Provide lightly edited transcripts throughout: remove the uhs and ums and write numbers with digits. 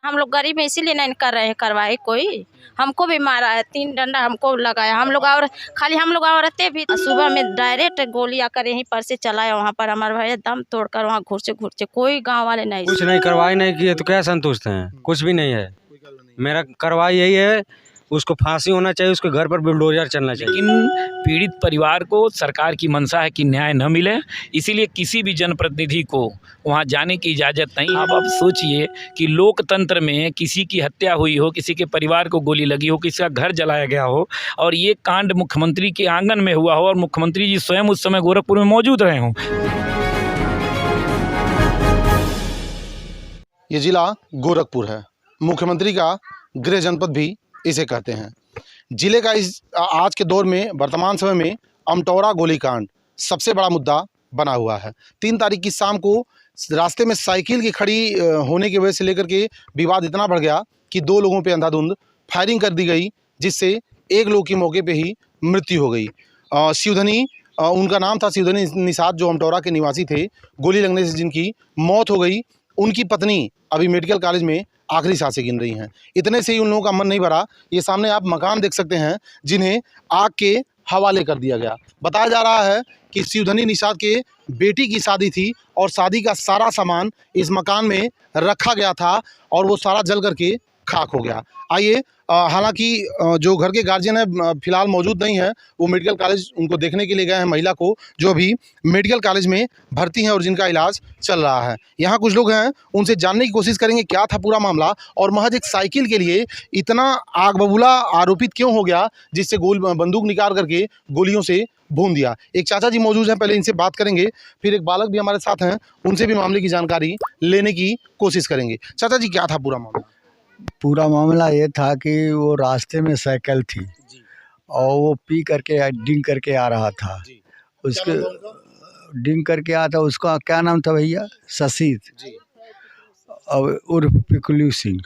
हम लोग गरीब हैं इसीलिए नहीं कर रहे हैं कार्रवाई। कोई हमको भी मारा है, 3 डंडा हमको लगाया। हम लोग और खाली हम लोग औरतें भी सुबह में डायरेक्ट गोली आकर यहीं पर से चलाया। वहाँ पर हमारे भाई दम तोड़कर वहाँ घुसे कोई गांव वाले नहीं। कुछ नहीं, कार्रवाई नहीं किए तो क्या संतुष्ट हैं? कुछ भी नहीं है। मेरा कार्रवाई यही है, उसको फांसी होना चाहिए, उसके घर पर बुलडोजर चलना चाहिए। लेकिन पीड़ित परिवार को सरकार की मंशा है कि न्याय न मिले, इसीलिए किसी भी जनप्रतिनिधि को वहां जाने की इजाज़त नहीं। आप सोचिए कि लोकतंत्र में किसी की हत्या हुई हो, किसी के परिवार को गोली लगी हो, किसी का घर जलाया गया हो और ये कांड मुख्यमंत्री के आंगन में हुआ हो और मुख्यमंत्री जी स्वयं उस समय गोरखपुर में मौजूद रहे हों। ये जिला गोरखपुर है, मुख्यमंत्री का गृह जनपद भी इसे कहते हैं। जिले का इस आज के दौर में वर्तमान समय में अमटौरा गोलीकांड सबसे बड़ा मुद्दा बना हुआ है। 3 तारीख की शाम को रास्ते में साइकिल की खड़ी होने की वजह से लेकर के विवाद इतना बढ़ गया कि 2 लोगों पे अंधाधुंध फायरिंग कर दी गई, जिससे एक लोग की मौके पे ही मृत्यु हो गई। शिवधनी उनका नाम था, शिवधनी निषाद, जो अमटौरा के निवासी थे। गोली लगने से जिनकी मौत हो गई, उनकी पत्नी अभी मेडिकल कॉलेज में आखिरी सांसें गिन रही हैं। इतने से ही उन लोगों का मन नहीं भरा। ये सामने आप मकान देख सकते हैं जिन्हें आग के हवाले कर दिया गया। बताया जा रहा है कि शिवधनी निषाद के बेटी की शादी थी और शादी का सारा सामान इस मकान में रखा गया था और वो सारा जल करके खाक हो गया। आइए, हालांकि जो घर के गार्जियन है फिलहाल मौजूद नहीं है, वो मेडिकल कॉलेज उनको देखने के लिए गए हैं, महिला को, जो अभी मेडिकल कॉलेज में भर्ती हैं और जिनका इलाज चल रहा है। यहाँ कुछ लोग हैं, उनसे जानने की कोशिश करेंगे क्या था पूरा मामला और महज एक साइकिल के लिए इतना आग बबूला आरोपित क्यों हो गया, जिससे बंदूक निकाल करके गोलियों से भून दिया। एक चाचा जी मौजूद हैं, पहले इनसे बात करेंगे, फिर एक बालक भी हमारे साथ हैं, उनसे भी मामले की जानकारी लेने की कोशिश करेंगे। चाचा जी, क्या था पूरा मामला? पूरा मामला ये था कि वो रास्ते में साइकिल थी और वो पी करके ड्रिंक करके आ रहा था। उसके ड्रिंक करके आया था, उसका क्या नाम था भैया? शशीद और उर्फ पिकलू सिंह।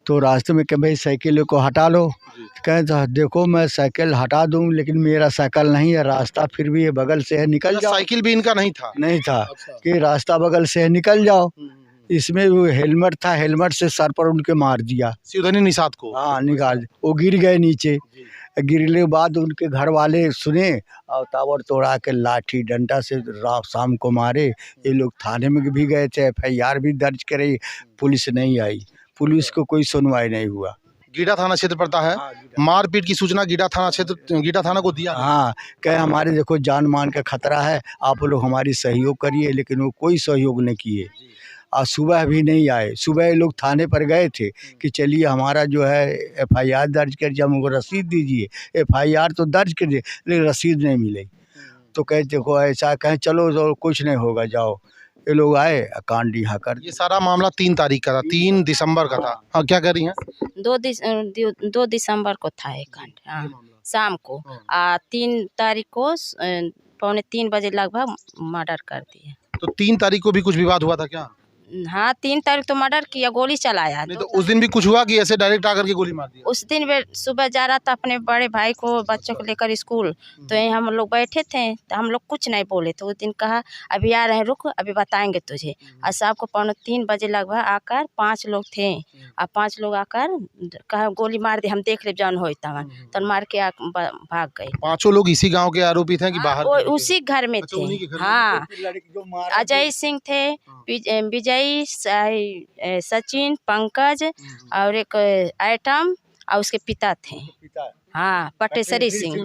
तो रास्ते में कह भाई साइकिल को हटा लो, कहे देखो मैं साइकिल हटा दूं लेकिन मेरा साइकिल नहीं है, रास्ता फिर भी ये बगल से है, निकल जाओ। साइकिल भी इनका नहीं था? नहीं था। कि रास्ता बगल से है, निकल जाओ। इसमें वो हेलमेट था, हेलमेट से सर पर उनके मार दिया शिवधनी निषाद को। हाँ, निकाल, वो गिर गए नीचे। गिरने के बाद उनके घर वाले सुने और ताबड़ तोड़ा के लाठी डंडा से रात शाम को मारे। ये लोग थाने में भी गए थे, FIR भी दर्ज करे, पुलिस नहीं आई, पुलिस को कोई सुनवाई नहीं हुआ। गीडा थाना क्षेत्र पड़ता है। मारपीट की सूचना गीडा थाना को दिया। हाँ, कहे हमारे देखो जान मान का खतरा है, आप लोग हमारी सहयोग करिए, लेकिन वो कोई सहयोग नहीं किए और सुबह भी नहीं आए। सुबह लोग थाने पर गए थे कि चलिए हमारा जो है FIR दर्ज कर, जब हमको रसीद दीजिए। FIR तो दर्ज कर दिए लेकिन रसीद नहीं मिली। तो कहे देखो ऐसा, कहें चलो तो कुछ नहीं होगा, जाओ। ये लोग आए, कांड यहाँ कर। ये सारा मामला 3 तारीख का था, 3 दिसंबर का था। हाँ, क्या कर रही हैं? 2 दिसंबर को था ये कांड। हाँ, शाम को 3 तारीख को 2:45 बजे लगभग मर्डर कर दिए। तो 3 तारीख को भी कुछ विवाद हुआ था क्या? हाँ, 3 तारीख तो मर्डर किया, गोली चलाया। नहीं तो उस दिन भी कुछ हुआ कि ऐसे डायरेक्ट आकर के गोली मार दिया? उस दिन वे सुबह जा रहा था अपने बड़े भाई को, बच्चों को लेकर स्कूल, तो यहीं हम लोग बैठे थे, तो हम लोग कुछ नहीं बोले। तो उस दिन कहा अभी आ रहे हैं, रुक अभी बताएंगे तुझे। और शाम को 2:45 बजे लगभग आकर 5 लोग थे और 5 लोग आकर कहा गोली मार दे, हम देख ले जौन हो तवन, तो मार के भाग गए। 5 लोग इसी गाँव के आरोपित हैं कि बाहर? उसी घर में थे। हाँ, अजय सिंह थे, विजय, सचिन, पंकज और एक आइटम और उसके पिता थे। हाँ, पटेश्वरी सिंह।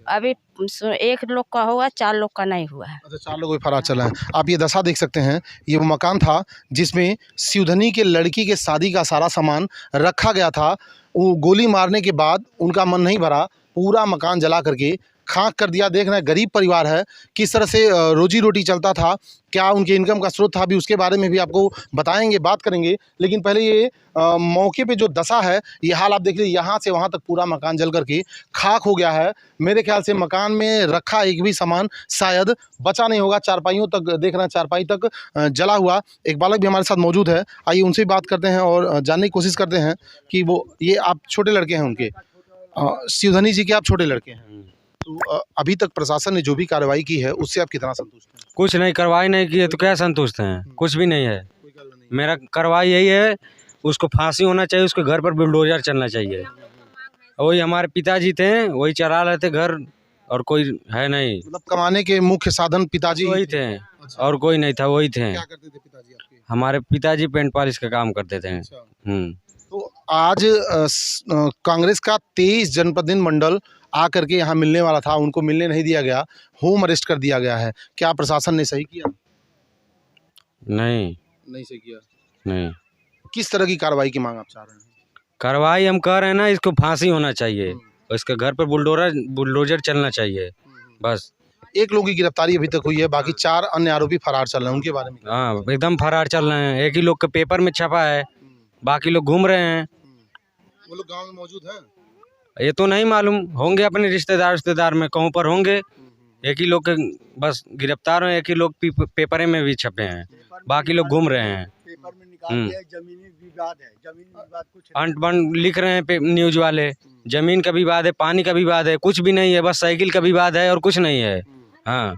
अभी एक लोग का हुआ, 4 लोग का नहीं हुआ है। अच्छा, 4 लोग भी फरार चला है। आप ये दशा देख सकते हैं, ये वो मकान था जिसमें शिवधनी के लड़की के शादी का सारा सामान रखा गया था। वो गोली मारने के बाद उनका मन नहीं भरा, पूरा मकान जला करके खाक कर दिया। देख रहे हैं गरीब परिवार है, किस तरह से रोजी रोटी चलता था, क्या उनके इनकम का स्रोत था, अभी उसके बारे में भी आपको बताएंगे, बात करेंगे। लेकिन पहले ये मौके पे जो दशा है, ये हाल आप देख लीजिए, यहाँ से वहाँ तक पूरा मकान जल करके खाक हो गया है। मेरे ख्याल से मकान में रखा एक भी सामान शायद बचा नहीं होगा। चारपाइयों तक देख रहे हैं, चारपाई तक जला हुआ। एक बालक भी हमारे साथ मौजूद है, आइए उनसे बात करते हैं और जानने की कोशिश करते हैं कि वो, ये आप छोटे लड़के हैं उनके, शिवधनी जी के आप छोटे लड़के हैं। तो अभी तक प्रशासन ने जो भी कार्रवाई की है उससे आप कितना संतुष्ट हैं? कुछ नहीं, कार्रवाई नहीं किए तो क्या संतुष्ट हैं? कुछ भी नहीं है। मेरा कार्रवाई यही है, उसको फांसी होना चाहिए, उसके घर पर बुलडोजर चलना चाहिए। वही हमारे पिताजी थे, वही चला रहे थे घर, और कोई है नहीं। मतलब कमाने के मुख्य साधन पिताजी वही थे और कोई नहीं था, वही थे। क्या करते थे पिताजी आपके? हमारे पिताजी पेंट पॉलिश का काम करते थे। तो आज कांग्रेस का 23 जनप्रतिनिधि मंडल आकर के यहाँ मिलने वाला था, उनको मिलने नहीं दिया गया, होम अरेस्ट कर दिया गया है। क्या प्रशासन ने सही किया? नहीं सही किया। नहीं, किस तरह की कार्रवाई की मांग आप चाह रहे हैं? कार्रवाई हम कर रहे हैं ना, इसको फांसी होना चाहिए और इसके घर पर बुलडोजर चलना चाहिए बस। एक लोगों की गिरफ्तारी अभी तक हुई है, बाकी 4 अन्य आरोपी फरार चल रहे हैं, उनके बारे में? हाँ, एकदम फरार चल रहे हैं। एक ही लोग के पेपर में छपा है, बाकी लोग घूम रहे हैं। वो लोग गांव में मौजूद हैं? ये तो नहीं मालूम, होंगे अपने रिश्तेदार में कहूँ पर होंगे। एक ही लोग के बस गिरफ्तार हैं, एक ही लोग पेपर में भी छपे हैं, बाकी लोग घूम रहे हैं। पेपर में निकाल के जमीनी विवाद है, जमीनी विवाद कुछ अंट बंट लिख रहे हैं न्यूज वाले, जमीन का विवाद है, पानी का विवाद है, कुछ भी नहीं है, बस साइकिल का विवाद है और कुछ नहीं है। हाँ,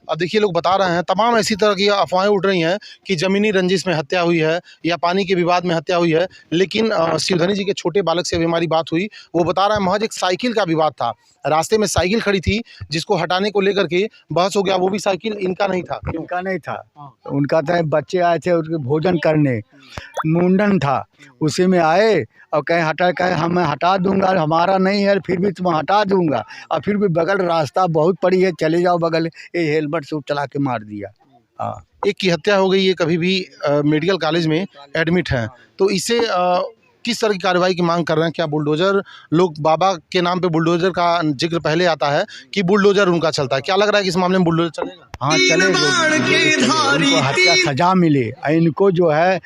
अब देखिए लोग बता रहे हैं, तमाम ऐसी तरह की अफवाहें उड़ रही हैं कि ज़मीनी रंजिश में हत्या हुई है या पानी के विवाद में हत्या हुई है, लेकिन शिवधनी जी के छोटे बालक से अभी हमारी बात हुई, वो बता रहा है महज एक साइकिल का विवाद था। रास्ते में साइकिल खड़ी थी जिसको हटाने को लेकर के बहस हो गया, वो भी साइकिल इनका नहीं था। इनका नहीं था, उनका था। बच्चे आए थे उसके भोजन करने, मुंडन था, उसी में आए और कहे मैं हटा दूंगा, हमारा नहीं है फिर भी तुम हटा दूंगा, और फिर भी बगल रास्ता बहुत पड़ी है, चले जाओ बगल, ये हेलमेट से चला के मार दिया। हाँ, एक की हत्या हो गई, ये कभी भी मेडिकल कॉलेज में एडमिट हैं, तो इसे किस तरह की कार्रवाई की मांग कर रहे हैं? क्या बुलडोजर, लोग बाबा के नाम पे बुलडोजर का जिक्र पहले आता है कि बुलडोजर उनका चलता है, क्या लग रहा है कि इस मामले में बुलडोजर चलेगा? हाँ चलेगा, उनको हत्या सजा मिले, इनको जो है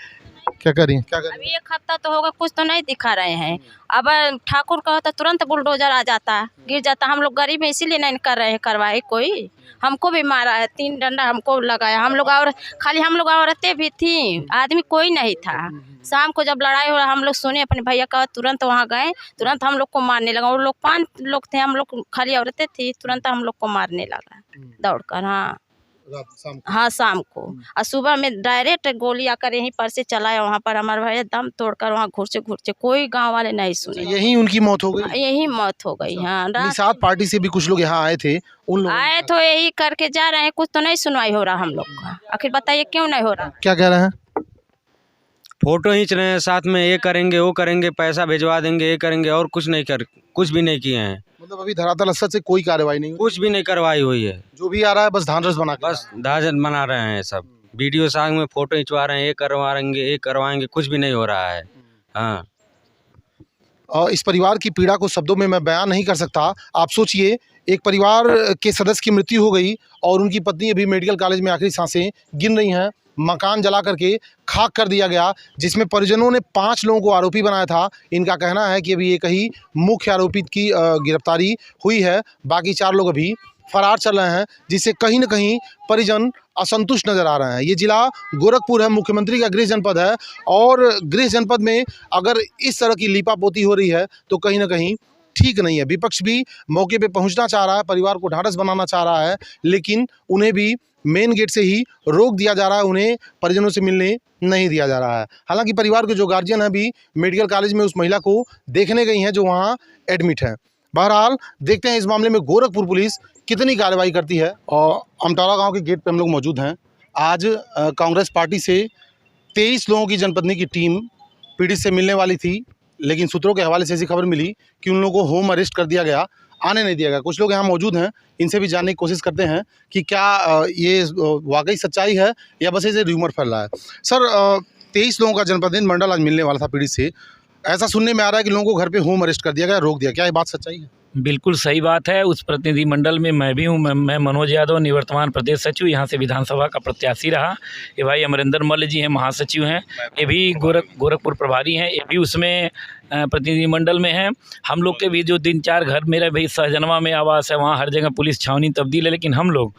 क्या करें क्या करें? अभी 1 हफ्ता तो होगा, कुछ तो नहीं दिखा रहे हैं। अब ठाकुर का होता तुरंत बुलडोजर आ जाता, गिर जाता। हम लोग गरीब हैं इसीलिए नहीं कर रहे हैं कार्रवाई। कोई हमको भी मारा है, 3 डंडा हमको लगाया। हम लोग और खाली हम लोग औरतें भी थी, आदमी कोई नहीं था। शाम को जब लड़ाई हो रहा, हम लोग सुने अपने भैया का, तुरंत वहाँ गए, तुरंत हम लोग को मारने लगा। वो लोग 5 लोग थे, हम लोग खाली औरतें थी, तुरंत हम लोग को मारने लगा दौड़ कर। हाँ शाम को, और सुबह में डायरेक्ट गोली आकर यहीं पर से चलाया। वहाँ पर हमारे भैया दम तोड़कर वहाँ घुरचे कोई गांव वाले नहीं सुने, यही उनकी मौत हो गई? यही मौत हो गई। हाँ, निषाद पार्टी से भी कुछ लोग यहाँ आए थे, उन लोगों आए तो यही करके जा रहे हैं, कुछ तो नहीं सुनवाई हो रहा हम लोग का। आखिर बताइए क्यों नहीं हो रहा? क्या कह रहे हैं? फोटो खींच रहे हैं साथ में, ये करेंगे वो करेंगे, पैसा भिजवा देंगे, ये करेंगे, और कुछ भी नहीं किए हैं। मतलब अभी धरातल असर से कोई कार्रवाई नहीं हुई? कुछ भी नहीं कार्रवाई हुई है, जो भी आ रहा है बस धांधस बना के बस दाजन बना रहे हैं सब। वीडियो साथ में फोटो खिंचवा रहे हैं, ये करवाएंगे ये करवाएंगे, कुछ भी नहीं हो रहा है। हाँ, और इस परिवार की पीड़ा को शब्दों में मैं बयान नहीं कर सकता। आप सोचिए, एक परिवार के सदस्य की मृत्यु हो गई और उनकी पत्नी अभी मेडिकल कॉलेज में आखिरी सांसें गिन रही हैं। मकान जला करके खाक कर दिया गया, जिसमें परिजनों ने 5 लोगों को आरोपी बनाया था। इनका कहना है कि अभी एक ही मुख्य आरोपी की गिरफ्तारी हुई है, बाकी 4 लोग अभी फरार चल रहे हैं, जिससे कहीं न कहीं परिजन असंतुष्ट नजर आ रहे हैं। ये जिला गोरखपुर है, मुख्यमंत्री का गृह जनपद है, और गृह जनपद में अगर इस तरह की लीपापोती हो रही है तो कहीं ना कहीं ठीक नहीं है। विपक्ष भी मौके पे पहुंचना चाह रहा है, परिवार को ढांढस बनाना चाह रहा है, लेकिन उन्हें भी मेन गेट से ही रोक दिया जा रहा है, उन्हें परिजनों से मिलने नहीं दिया जा रहा है। हालांकि परिवार के जो गार्जियन हैं भी मेडिकल कॉलेज में उस महिला को देखने गई हैं जो वहाँ एडमिट है। बहरहाल देखते हैं इस मामले में गोरखपुर पुलिस कितनी कार्रवाई करती है। और अमटौरा गांव के गेट पे हम लोग मौजूद हैं। आज कांग्रेस पार्टी से 23 लोगों की जनप्रतिनिधि की टीम पीड़ित से मिलने वाली थी, लेकिन सूत्रों के हवाले से ऐसी खबर मिली कि उन लोगों को होम अरेस्ट कर दिया गया, आने नहीं दिया गया। कुछ लोग यहाँ मौजूद हैं, इनसे भी जानने की कोशिश करते हैं कि क्या ये वाकई सच्चाई है या बस ऐसे र्यूमर फैल रहा है। सर, 23 लोगों का जनप्रतिनिधि मंडल आज मिलने वाला था पीड़ित से, ऐसा सुनने में आ रहा है कि लोगों को घर पे होम अरेस्ट कर दिया गया, रोक दिया, क्या ये बात सच्चाई है? बिल्कुल सही बात है। उस प्रतिनिधिमंडल में मैं भी हूँ। मैं मनोज यादव, निवर्तमान प्रदेश सचिव, यहाँ से विधानसभा का प्रत्याशी रहा। ये भाई अमरिंदर मल्ल जी हैं, महासचिव हैं, ये भी गोरखपुर प्रभारी हैं, ये भी उसमें प्रतिनिधिमंडल में हैं। हम लोग के भी जो 3-4 घर, मेरा भी सहजनवा में आवास है, वहाँ हर जगह पुलिस छावनी तब्दील है, लेकिन हम लोग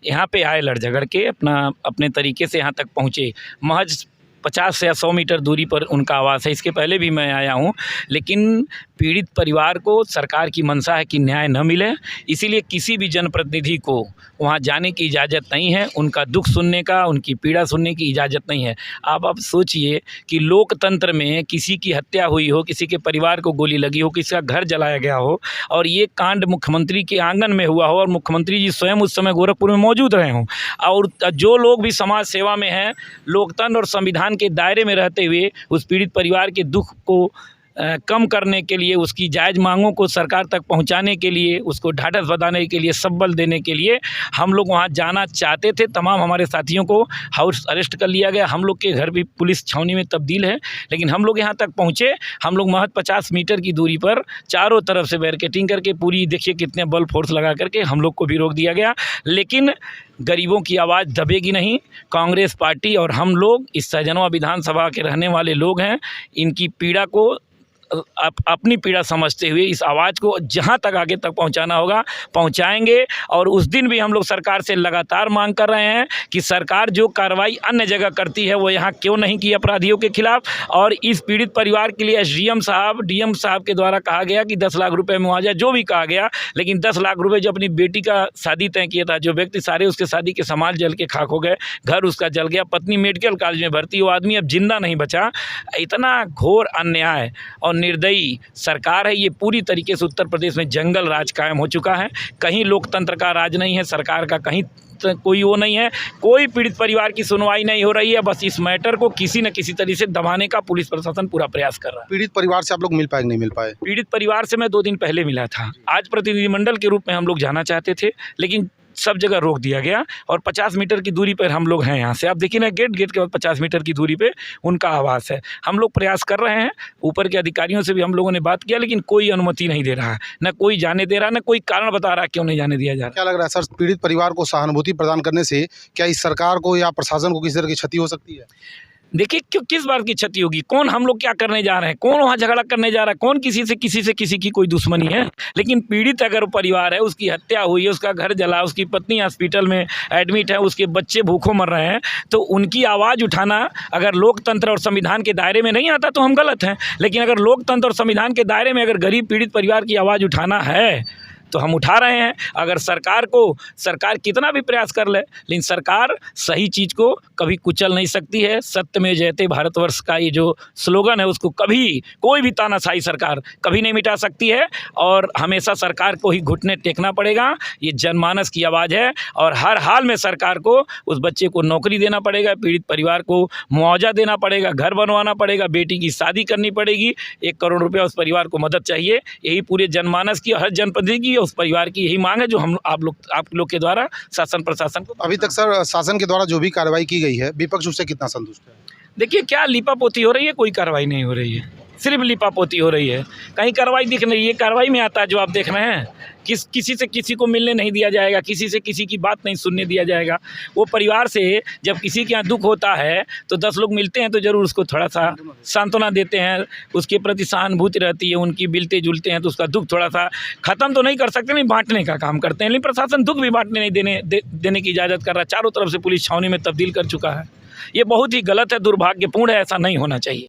यहाँ पे आए लड़ झगड़ के अपने तरीके से यहाँ तक पहुँचे। महज 50 या 100 मीटर दूरी पर उनका आवास है। इसके पहले भी मैं आया हूँ, लेकिन पीड़ित परिवार को सरकार की मंशा है कि न्याय न मिले, इसीलिए किसी भी जनप्रतिनिधि को वहाँ जाने की इजाज़त नहीं है, उनका दुख सुनने का, उनकी पीड़ा सुनने की इजाज़त नहीं है। आप सोचिए कि लोकतंत्र में किसी की हत्या हुई हो, किसी के परिवार को गोली लगी हो, किसी का घर जलाया गया हो और ये कांड मुख्यमंत्री के आंगन में हुआ हो और मुख्यमंत्री जी स्वयं उस समय गोरखपुर में मौजूद रहे हों, और जो लोग भी समाज सेवा में हैं, लोकतंत्र और संविधान के दायरे में रहते हुए उस पीड़ित परिवार के दुख को कम करने के लिए, उसकी जायज़ मांगों को सरकार तक पहुंचाने के लिए, उसको ढाढ़स बधाने के लिए, संबल देने के लिए हम लोग वहां जाना चाहते थे। तमाम हमारे साथियों को हाउस अरेस्ट कर लिया गया। हम लोग के घर भी पुलिस छावनी में तब्दील है, लेकिन हम लोग यहां तक पहुंचे। हम लोग महज 50 मीटर की दूरी पर चारों तरफ से बैरिकेडिंग करके, पूरी देखिए कितने बल फोर्स लगा करके हम लोग को भी रोक दिया गया। लेकिन गरीबों की आवाज़ दबेगी नहीं। कांग्रेस पार्टी और हम लोग इस सहजनवा विधानसभा के रहने वाले लोग हैं, इनकी पीड़ा को अपनी पीड़ा समझते हुए इस आवाज़ को जहां तक आगे तक पहुंचाना होगा पहुंचाएंगे। और उस दिन भी हम लोग सरकार से लगातार मांग कर रहे हैं कि सरकार जो कार्रवाई अन्य जगह करती है वो यहाँ क्यों नहीं की अपराधियों के खिलाफ। और इस पीड़ित परिवार के लिए एसडीएम साहब, डीएम साहब के द्वारा कहा गया कि 10 लाख रुपये मुआवजा, जो भी कहा गया, लेकिन 10 लाख रुपये जो अपनी बेटी का शादी तय किया था, जो व्यक्ति सारे उसके शादी के सामान जल के खाक हो गए, घर उसका जल गया, पत्नी मेडिकल कॉलेज में भर्ती, वो आदमी अब जिंदा नहीं बचा। इतना घोर अन्याय और निर्दयी सरकार है। ये पूरी तरीके से उत्तर प्रदेश में जंगल राज कायम हो चुका है। कहीं लोकतंत्र का राज नहीं है, सरकार का कहीं कोई वो नहीं है, कोई पीड़ित परिवार की सुनवाई नहीं हो रही है। बस इस मैटर को किसी न किसी तरीके से दबाने का पुलिस प्रशासन पूरा प्रयास कर रहा है। पीड़ित परिवार से आप लोग मिल पाए कि नहीं मिल पाए? पीड़ित परिवार से मैं 2 दिन पहले मिला था। आज प्रतिनिधिमंडल के रूप में हम लोग जाना चाहते थे, लेकिन सब जगह रोक दिया गया। और 50 मीटर की दूरी पर हम लोग हैं यहाँ से। आप देखिए ना, गेट के बाद 50 मीटर की दूरी पे उनका आवास है। हम लोग प्रयास कर रहे हैं, ऊपर के अधिकारियों से भी हम लोगों ने बात किया, लेकिन कोई अनुमति नहीं दे रहा है, न कोई जाने दे रहा है, न कोई कारण बता रहा है क्यों नहीं जाने दिया जा रहा। क्या लग रहा है सर, पीड़ित परिवार को सहानुभूति प्रदान करने से क्या इस सरकार को या प्रशासन को किसी तरह की क्षति हो सकती है? देखिए किस बात की क्षति होगी, कौन हम लोग क्या करने जा रहे हैं, कौन वहाँ झगड़ा करने जा रहा है, कौन किसी से किसी की कोई दुश्मनी है। लेकिन पीड़ित अगर परिवार है, उसकी हत्या हुई है, उसका घर जला, उसकी पत्नी हॉस्पिटल में एडमिट है, उसके बच्चे भूखों मर रहे हैं, तो उनकी आवाज़ उठाना अगर लोकतंत्र और संविधान के दायरे में नहीं आता तो हम गलत हैं। लेकिन अगर लोकतंत्र और संविधान के दायरे में अगर गरीब पीड़ित परिवार की आवाज़ उठाना है तो हम उठा रहे हैं। अगर सरकार कितना भी प्रयास कर ले, लेकिन सरकार सही चीज़ को कभी कुचल नहीं सकती है। सत्य में जयते भारतवर्ष का ये जो स्लोगन है, उसको कभी कोई भी तानाशाही सरकार कभी नहीं मिटा सकती है। और हमेशा सरकार को ही घुटने टेकना पड़ेगा। ये जनमानस की आवाज़ है और हर हाल में सरकार को उस बच्चे को नौकरी देना पड़ेगा, पीड़ित परिवार को मुआवजा देना पड़ेगा, घर बनवाना पड़ेगा, बेटी की शादी करनी पड़ेगी, 1 करोड़ रुपया उस परिवार को मदद चाहिए। यही पूरे जनमानस की, हर जनप्रतिनिधि की, उस परिवार की यही मांग है, जो आप लोग के द्वारा शासन प्रशासन को। अभी तक सर शासन के द्वारा जो भी कार्रवाई की गई है, विपक्ष उससे कितना संतुष्ट है? देखिए क्या लीपापोती हो रही है, कोई कार्रवाई नहीं हो रही है, सिर्फ लीपापोती हो रही है। कहीं कार्रवाई दिख नहीं है। कार्रवाई में आता है जो आप देख रहे हैं, किसी से किसी को मिलने नहीं दिया जाएगा, किसी से किसी की बात नहीं सुनने दिया जाएगा। वो परिवार से जब किसी के यहाँ दुख होता है तो 10 लोग मिलते हैं तो ज़रूर उसको थोड़ा सा सांत्वना देते हैं, उसके प्रति सहानुभूति रहती है, उनकी मिलते जुलते हैं तो उसका दुख थोड़ा सा ख़त्म तो नहीं कर सकते, नहीं बांटने का काम करते हैं। लेकिन प्रशासन दुख भी बांटने नहीं देने की इजाज़त कर रहा है। चारों तरफ से पुलिस छावनी में तब्दील कर चुका है। ये बहुत ही गलत है, दुर्भाग्यपूर्ण है, ऐसा नहीं होना चाहिए।